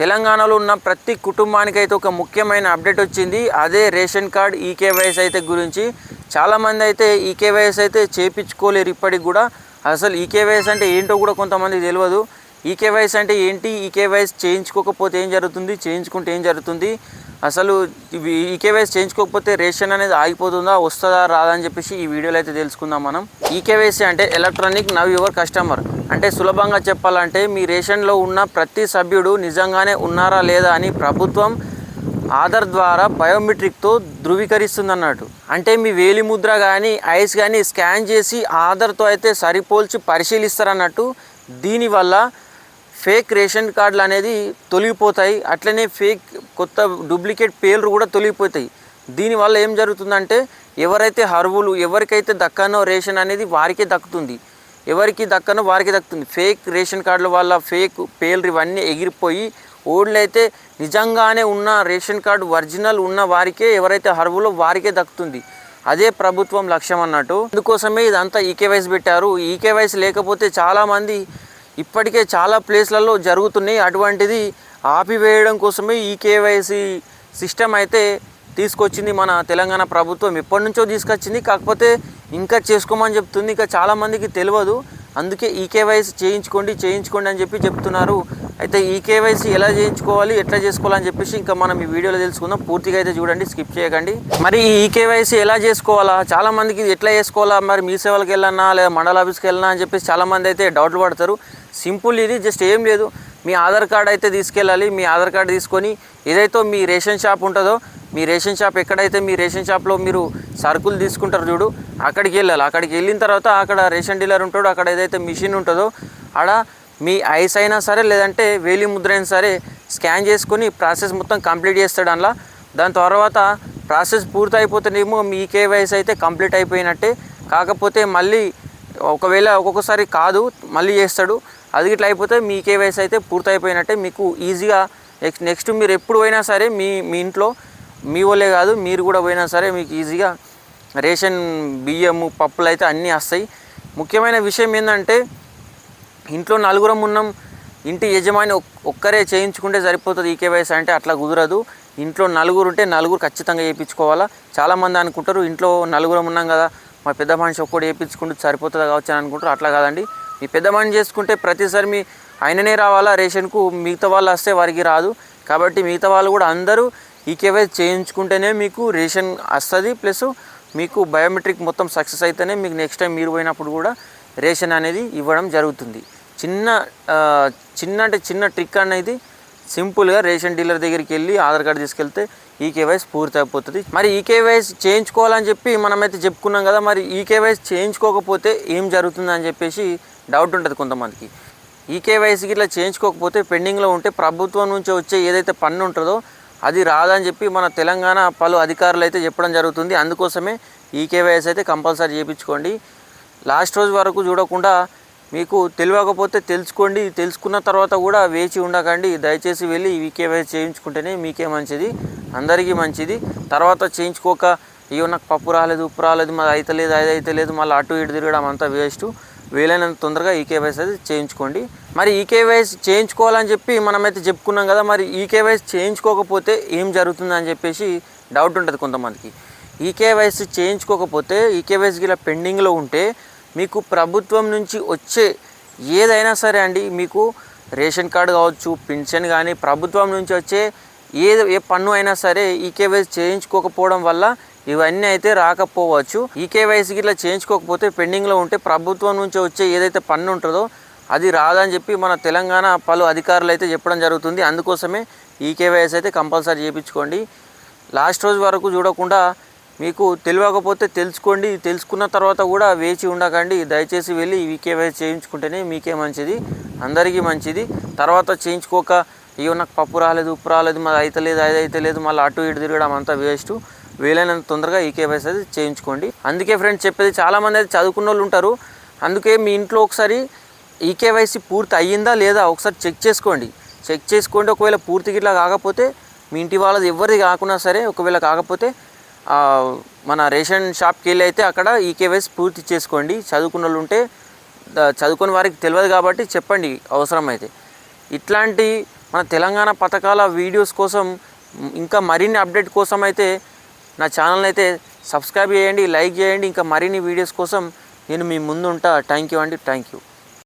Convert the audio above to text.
తెలంగాణలో ఉన్న ప్రతి కుటుంబానికి అయితే ఒక ముఖ్యమైన అప్డేట్ వచ్చింది. అదే రేషన్ కార్డ్ ఈకేవైసీ అయితే గురించి. చాలామంది అయితే ఈకేవైసీ అయితే చేయించుకోలేరు ఇప్పటికి కూడా. అసలు ఈకేవైసీ అంటే ఏంటో కూడా కొంతమందికి తెలియదు. ఈకేవైసీ అంటే ఏంటి, ఈకేవైసీ చేయించుకోకపోతే ఏం జరుగుతుంది, చేయించుకుంటే ఏం జరుగుతుంది, అసలు ఈకేవైసీ చేయించుకోకపోతే రేషన్ అనేది ఆగిపోతుందా, వస్తుందా రాదా అని చెప్పేసి ఈ వీడియోలో అయితే తెలుసుకుందాం మనం. ఈకేవైసీ అంటే ఎలక్ట్రానిక్ నవ్ యువర్ కస్టమర్. అంటే సులభంగా చెప్పాలంటే మీ రేషన్లో ఉన్న ప్రతి సభ్యుడు నిజంగానే ఉన్నారా లేదా అని ప్రభుత్వం ఆధార్ ద్వారా బయోమెట్రిక్తో ధృవీకరిస్తుంది అన్నట్టు. అంటే మీ వేలి ముద్ర కానీ ఐస్ కానీ స్కాన్ చేసి ఆధార్తో అయితే సరిపోల్చి పరిశీలిస్తారన్నట్టు. దీనివల్ల ఫేక్ రేషన్ కార్డులు అనేది తొలగిపోతాయి. అట్లనే ఫేక్ కొత్త డూప్లికేట్ పేర్లు కూడా తొలగిపోతాయి. దీనివల్ల ఏం జరుగుతుందంటే ఎవరైతే అర్హులు, ఎవరికైతే దక్కనో రేషన్ అనేది వారికే దక్కుతుంది, ఎవరికి దక్కనో వారికి దక్కుతుంది. ఫేక్ రేషన్ కార్డుల వల్ల ఫేక్ పేర్లు ఇవన్నీ ఎగిరిపోయి ఓళ్ళైతే నిజంగానే ఉన్న రేషన్ కార్డు ఒరిజినల్ ఉన్న వారికే, ఎవరైతే అర్హులో వారికే దక్కుతుంది. అదే ప్రభుత్వం లక్ష్యం అన్నట్టు. అందుకోసమే ఇదంతా ఈకేవైసీ పెట్టారు. ఈకేవైసీ లేకపోతే చాలామంది ఇప్పటికే చాలా ప్లేస్లలో జరుగుతున్నాయి. అటువంటిది ఆపివేయడం కోసమే ఈకేవైసీ సిస్టమ్ అయితే తీసుకొచ్చింది మన తెలంగాణ ప్రభుత్వం. ఎప్పటి నుంచో తీసుకొచ్చింది, కాకపోతే ఇంకా చేసుకోమని చెప్తుంది. ఇంకా చాలామందికి తెలియదు. అందుకే ఈకేవైసీ చేయించుకోండి అని చెప్పి చెప్తున్నారు. అయితే ఈకేవైసీ ఎలా చేయించుకోవాలి, ఎట్లా చేసుకోవాలని చెప్పేసి ఇంకా మనం ఈ వీడియోలో తెలుసుకుందాం. పూర్తిగా అయితే చూడండి, స్కిప్ చేయకండి. మరి ఈ ఈకేవైసీ ఎలా చేసుకోవాలా, చాలామందికి ఎట్లా చేసుకోవాలా, మరి మీ సేవలకు వెళ్ళానా లేదా మండల ఆఫీస్కి వెళ్ళినా అని చెప్పేసి చాలామంది అయితే డౌట్లు పడతారు. సింపుల్, ఇది జస్ట్ ఏం లేదు. మీ ఆధార్ కార్డ్ అయితే తీసుకెళ్ళాలి. మీ ఆధార్ కార్డు తీసుకొని ఏదైతే మీ రేషన్ షాప్ ఉంటుందో, మీ రేషన్ షాప్ ఎక్కడైతే మీ రేషన్ షాప్లో మీరు సరుకులు తీసుకుంటారు చూడు, అక్కడికి వెళ్ళాలి. అక్కడికి వెళ్ళిన తర్వాత అక్కడ రేషన్ డీలర్ ఉంటాడు. అక్కడ ఏదైతే మిషన్ ఉంటుందో ఆడ మీ ఐస్ అయినా సరే లేదంటే వేలి ముద్ర అయినా సరే స్కాన్ చేసుకొని ప్రాసెస్ మొత్తం కంప్లీట్ చేస్తాడు అందులో. దాని తర్వాత ప్రాసెస్ పూర్తి అయిపోతేనేమో మీ ఈకేవైసీ అయితే కంప్లీట్ అయిపోయినట్టే. కాకపోతే మళ్ళీ ఒకవేళ ఒక్కొక్కసారి కాదు, మళ్ళీ చేస్తాడు. అది ఇట్లా అయిపోతే మీ ఈకేవైసీ అయితే పూర్తి అయిపోయినట్టే. మీకు ఈజీగా నెక్స్ట్ మీరు ఎప్పుడు పోయినా సరే మీ ఇంట్లో మీ వాళ్ళే కాదు, మీరు కూడా పోయినా సరే మీకు ఈజీగా రేషన్ బియ్యము పప్పులు అయితే అన్నీ వస్తాయి. ముఖ్యమైన విషయం ఏంటంటే ఇంట్లో నలుగురం ఉన్నాం, ఇంటి యజమాని ఒక్కరే చేయించుకుంటే సరిపోతుంది ఈకేవైసీ అంటే. అట్లా కుదరదు. ఇంట్లో నలుగురు ఉంటే నలుగురు ఖచ్చితంగా చేయించుకోవాలా. చాలామంది అనుకుంటారు ఇంట్లో నలుగురం ఉన్నాం కదా, మా పెద్ద మనిషి ఒక్కటి చేయించుకుంటే సరిపోతుంది కావచ్చు అని అనుకుంటారు. అట్లా కాదండి. మీ పెద్ద మనిషి చేసుకుంటే ప్రతిసారి మీ ఆయననే రావాలా రేషన్కు, మిగతా వాళ్ళు వస్తే వారికి రాదు. కాబట్టి మిగతా వాళ్ళు కూడా అందరూ ఈకేవైసీ చేయించుకుంటేనే మీకు రేషన్ వస్తుంది. ప్లస్ మీకు బయోమెట్రిక్ మొత్తం సక్సెస్ అయితేనే మీకు నెక్స్ట్ టైం మీరు పోయినప్పుడు కూడా రేషన్ అనేది ఇవ్వడం జరుగుతుంది. చిన్న ట్రిక్ అనేది సింపుల్గా రేషన్ డీలర్ దగ్గరికి వెళ్ళి ఆధార్ కార్డు తీసుకెళ్తే ఈకేవైసీ పూర్తి అయిపోతుంది. మరి ఈకేవైసీ చేయించుకోవాలని చెప్పి మనమైతే చెప్పుకున్నాం కదా, మరి ఈకేవైసీ చేయించుకోకపోతే ఏం జరుగుతుంది అని చెప్పేసి డౌట్ ఉంటుంది కొంతమందికి. ఈకేవైసీకి ఇట్లా చేయించుకోకపోతే పెండింగ్లో ఉంటే ప్రభుత్వం నుంచి వచ్చే ఏదైతే పన్ను ఉంటుందో అది రాదని చెప్పి మన తెలంగాణ పలు అధికారులు అయితే చెప్పడం జరుగుతుంది. అందుకోసమే ఈకేవైసీ అయితే కంపల్సరీ చేయించుకోండి. లాస్ట్ రోజు వరకు చూడకుండా మీకు తెలియకపోతే తెలుసుకోండి. తెలుసుకున్న తర్వాత కూడా వేచి ఉండకండి. దయచేసి వెళ్ళి ఈకేవైసీ చేయించుకుంటేనే మీకే మంచిది, అందరికీ మంచిది. తర్వాత చేయించుకోక అయ్యో నాకు పప్పు రాలేదు, ఉప్పు రాలేదు, మాది అయితే లేదు మళ్ళీ అటు ఇటు తిరగడం అంతా వేస్ట్. వీలైనంత తొందరగా ఈకేవైసీ అయితే చేయించుకోండి. మరి ఈకేవైసీ చేయించుకోవాలని చెప్పి మనమైతే చెప్పుకున్నాం కదా, మరి ఈకేవైసీ చేయించుకోకపోతే ఏం జరుగుతుంది అని చెప్పేసి డౌట్ ఉంటుంది కొంతమందికి. ఈకేవైసీ చేయించుకోకపోతే ఈకేవైసీ ఇలా పెండింగ్లో ఉంటే మీకు ప్రభుత్వం నుంచి వచ్చే ఏదైనా సరే అండి, మీకు రేషన్ కార్డు కావచ్చు, పింఛన్ కానీ ప్రభుత్వం నుంచి వచ్చే ఏ పన్ను అయినా సరే ఈకేవైసీ చేయించుకోకపోవడం వల్ల ఇవన్నీ అయితే రాకపోవచ్చు. ఈకేవైసీకి ఇట్లా చేయించుకోకపోతే పెండింగ్లో ఉంటే ప్రభుత్వం నుంచి వచ్చే ఏదైతే పన్ను ఉంటుందో అది రాదని చెప్పి మన తెలంగాణ పలు అధికారులు అయితే చెప్పడం జరుగుతుంది. అందుకోసమే ఈకేవైసీ అయితే కంపల్సరీ చేయించుకోండి. లాస్ట్ రోజు వరకు చూడకుండా మీకు తెలియకపోతే తెలుసుకోండి. తెలుసుకున్న తర్వాత కూడా వేచి ఉండకండి. దయచేసి వెళ్ళి ఈకేవైసీ చేయించుకుంటేనే మీకే మంచిది, అందరికీ మంచిది. తర్వాత చేయించుకోక అయ్యో నాకు పప్పు రాలేదు, ఉప్పు రాలేదు, మాది అయితే లేదు మళ్ళీ అటు ఇటు తిరగడం అంతా వేస్ట్. వీలైనంత తొందరగా ఈకేవైసీ అయితే చేయించుకోండి. అందుకే ఫ్రెండ్స్ చెప్పేది, చాలామంది అయితే చదువుకున్న వాళ్ళు ఉంటారు. అందుకే మీ ఇంట్లో ఒకసారి ఈకేవైసీ పూర్తి అయ్యిందా లేదా ఒకసారి చెక్ చేసుకోండి. ఒకవేళ పూర్తిగా ఇట్లా కాకపోతే మీ ఇంటి వాళ్ళది ఎవరిది కాకున్నా సరే, ఒకవేళ కాకపోతే మన రేషన్ షాప్కి వెళ్ళి అయితే అక్కడ ఈకేవైసీ పూర్తి చేసుకోండి. చదువుకున్న వాళ్ళు ఉంటే, చదువుకుని వారికి తెలియదు కాబట్టి చెప్పండి అవసరమైతే. ఇట్లాంటి మన తెలంగాణ పథకాల వీడియోస్ కోసం ఇంకా మరిన్ని అప్డేట్ కోసం అయితే నా ఛానల్ అయితే సబ్స్క్రైబ్ చేయండి, లైక్ చేయండి. ఇంకా మరిన్ని వీడియోస్ కోసం నేను మీ ముందు ఉంటా. థ్యాంక్ యూ అండి, థ్యాంక్ యూ.